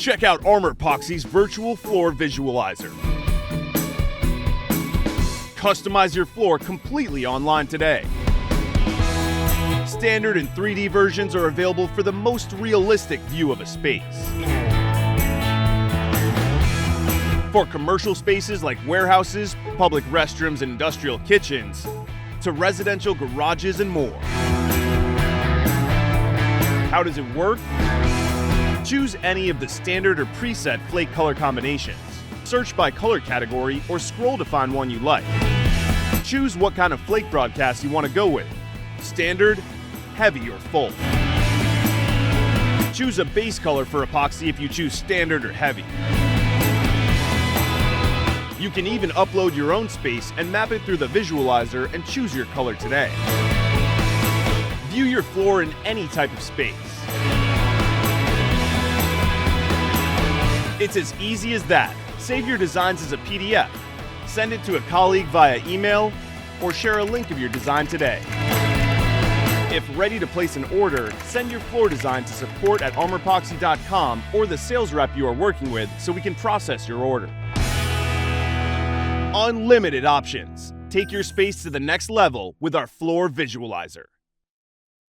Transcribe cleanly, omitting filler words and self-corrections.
Check out ArmorPoxy's virtual floor visualizer. Customize your floor completely online today. Standard and 3D versions are available for the most realistic view of a space. For commercial spaces like warehouses, public restrooms, and industrial kitchens, to residential garages and more. How does it work? Choose any of the standard or preset Flake color combinations. Search by color category or scroll to find one you like. Choose what kind of Flake broadcast you want to go with: standard, heavy, or full. Choose a base color for epoxy if you choose standard or heavy. You can even upload your own space and map it through the visualizer and choose your color today. View your floor in any type of space. It's as easy as that. Save your designs as a PDF, send it to a colleague via email, or share a link of your design today. If ready to place an order, send your floor design to support@armorpoxy.com or the sales rep you are working with so we can process your order. Unlimited options. Take your space to the next level with our floor visualizer.